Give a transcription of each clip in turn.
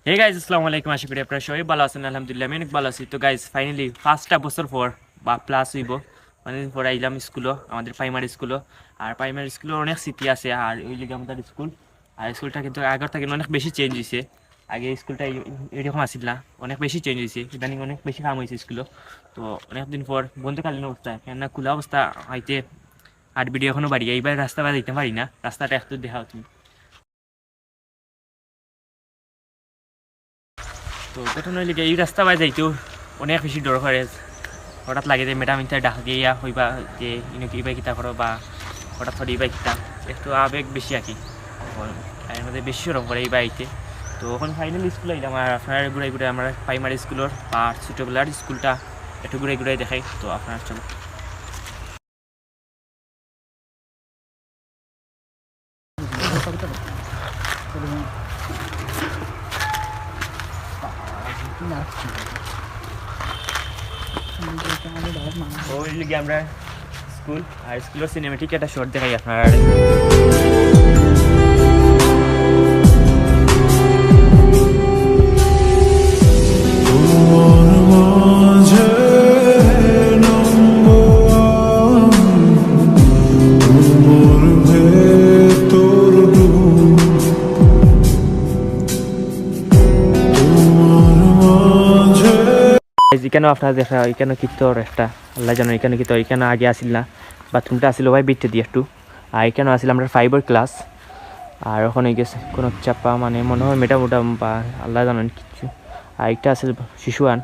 Hey guys আসসালামু আলাইকুম, আশা করি আপনারা সবাই ভালো আছেন। আলহামদুলিল্লাহ আমি অনেক ভালো আছি। তো গাইজ ফাইনালি 5টা বছর পর বা প্লাস হইব অনেকদিন পর আইলাম স্কুলও, আমাদের প্রাইমারি স্কুলও। আর প্রাইমারি স্কুলের অনেক স্মৃতি আছে। আর ওই লিগে আমাদের স্কুল, আর স্কুলটা কিন্তু আগের থেকে অনেক বেশি চেঞ্জ হয়েছে। আগে স্কুলটা এরকম আসিল না, অনেক বেশি চেঞ্জ হয়েছে, ইদানিং অনেক বেশি কাম হয়েছে স্কুলও। তো অনেকদিন পর বন্ধকালীন অবস্থায় কেননা খোলা অবস্থা হইতে আর ভিডিও এখনো বাড়ি এইবার রাস্তা বা দিতে পারি না, রাস্তাটা একটু দেখাও তুমি। তো ঘটনা হইলে গিয়ে এই রাস্তা বাই যাইতেও অনেক বেশি ডর করে। হঠাৎ লাগে যে ম্যাডাম ইনটা ডাক দিয়া হইবা যে ইনো কি বাই কিতা করো বা হঠাৎ হঠাৎ বাই কিতা, একটু আবেগ বেশি আর কি। এর মধ্যে বেশি সরম করে এই বাড়িতে। তো ওখানে ফাইনালি স্কুল আইলাম। আর আপনারা ঘুরাই ঘুরাই আমরা প্রাইমারি স্কুলের বা ছোটোবেলার স্কুলটা একটু ঘুরাই ঘুরাই দেখাই। তো আপনার চলো। ওই লিগে আমরা স্কুল আর স্কুলের সিনেমেটিক একটা শর্ট দেখাই আপনারা। এখানেও আপনারা দেখা এখানে কিতর একটা আল্লাহ জানো এখানে কিতর, এখানে আগে আসিল না, বাথরুমটা আসিল ভাই বিটতে দিয়ে একটু। আর এখানেও আসিল আমরা 5 ক্লাস। আর ওখানে গেছে কোনো চাপা মানে মনে হয় মেটামোটাম বা আল্লাহ জানেন কিচ্ছু। আর একটা আসিল শিশুয়ান।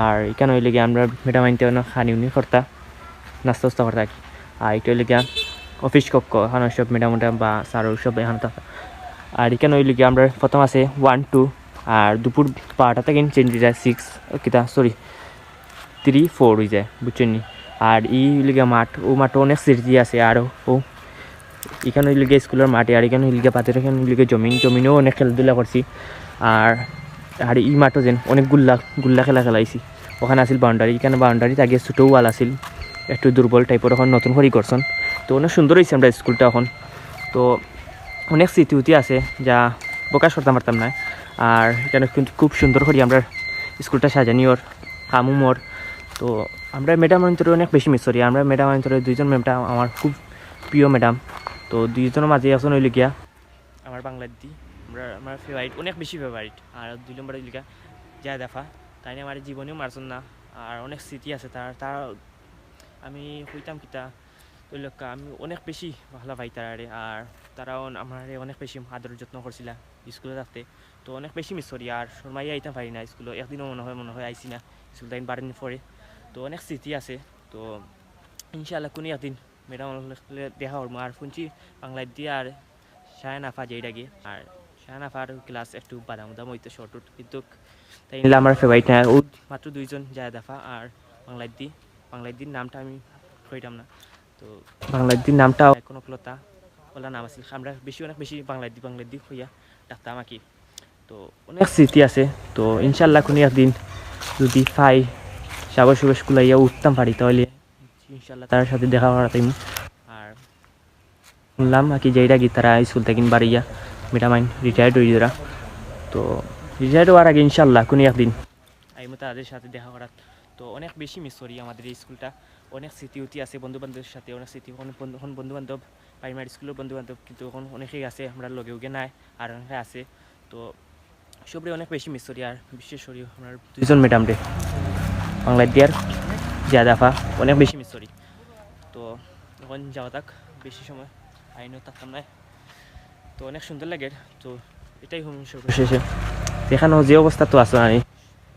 আর এখানে হইলে গিয়ে আমরা মেটামাইনতে অনেক খানি উনি করতা নাস্তা উস্তা করতা আর কি। আর এটা হইলে গিয়া অফিস কক্ষ, এখানে সব মেটামোটা বা স্যার সব এখানে থাকা। আর এখানে হইলে গিয়ে আমরা প্রথম আছে 1 2, আর দুপুর 12টা থেকে চেঞ্জ হয়ে যায় 6 কিতা 3 4 হয়ে যায় বুঝছেন নি। আর এই লিগে মাঠ, ও মাঠে অনেক স্মৃতি আছে। আরও এখানে লিগে স্কুলের মাঠে, আর এখানে লিগে পাতের, এখানে লিগে জমিনেও অনেক খেলাধুলা করছি। আর আর এই মাঠও যেন অনেক গুল্লা খেলা খেলাইছি। ওখানে আসিল বাউন্ডারি, এখানে বাউন্ডারিতে আগে ছোটো ওয়াল আসিল, একটু দুর্বল টাইপের, এখন নতুন করে করছেন। তো অনেক সুন্দর হয়েছে আমরা স্কুলটা এখন। তো অনেক স্মৃতি আছে যা প্রকাশ করতে পারতাম না। আর এখানে কিন্তু খুব সুন্দর করি আমরা স্কুলটা সাজানি ওর কামুমোর। তো আমরা ম্যাডাম অন্তরে অনেক বেশি মিস করি। আমরা ম্যাডাম অন্তরে 2জন ম্যামটা আমার খুব প্রিয় ম্যাডাম। তো 2জনের মাঝে এখন হইল গিয়া আমার বাংলার দি আমার ফেভারিট, অনেক বেশি ফেভারিট। আর 2 নম্বরে লিখা যায় দেখা, তাই আমার জীবনেও মারছেন না। আর অনেক স্মৃতি আছে তার আমি কইতাম কিতা ওইলকা আমি অনেক বেশি ভালো পাই তারারে। আর তারাও আমার অনেক বেশি আদর যত্ন করছিল স্কুলে থাকতে। তো অনেক বেশি মিস করি। আর শর্মাই আইতাম পারি না স্কুলে, একদিনও মনে হয় আইসি না স্কুল টাইম বারেন পরে। তো অনেক স্মৃতি আছে। তো ইনশাআল্লাহ কোনো একদিন ম্যাডাম দেখা করবো। আর শুনছি বাংলায় দিয়ে আর শায়ন আফা যেই ডাকে, আর শায়ন আফার ক্লাস একটু বাদাম হইতো শর্ট কিন্তু তাই নিলে আমার ফেভারিট না। ও মাত্র 2জন যায় দাফা আর বাংলায় দিন নামটা আমি কইতাম না। তো বাংলার দিন নামটা কনকলতা ওলা নাম আছিল। আমরা অনেক বেশি বাংলার দি হইয়া ডাকতাম আর কি। তো অনেক স্মৃতি আছে। তো ইনশাল্লাহ কোনো একদিন যদি পাই সাবাস সুবাস কুলাইয়া উঠতাম পারি তাহলে ইনশাল্লাহ তার সাথে দেখা করাতাম। আর শুনলাম আর কি যেইটা কি তারা স্কুল থেকে বাড়িয়া মেটামাইন রিটায়ার্ড হয়ে যারা। তো রিটায়ার্ড হওয়ার আগে ইনশাল্লাহ কোনো একদিন আইমো তাদের সাথে দেখা করার। তো অনেক বেশি মিস করি আমাদের এই স্কুলটা। অনেক স্মৃতি আছে বন্ধুবান্ধবের সাথে, অনেক স্মৃতি। এখন বন্ধুবান্ধব প্রাইমারি স্কুলের বন্ধুবান্ধব কিন্তু এখন অনেকেই আছে, আমরা লগে উগে নাই আর অনেকে আছে। তো সবরে অনেক বেশি মিস করি। আর বিশেষ করি আমার 2জন ম্যাডাম রে বাংলার দিয়ার জিয়াদাফা অনেক বেশি মিস করি। তো এখন যাওয়া থাক, বেশি সময় আইনও থাকতাম না। তো অনেক সুন্দর লাগে। তো এটাই শেষে যেখানেও যে অবস্থা তো আসো আমি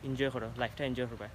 এনজয় করো, লাইফটা এনজয় করবা।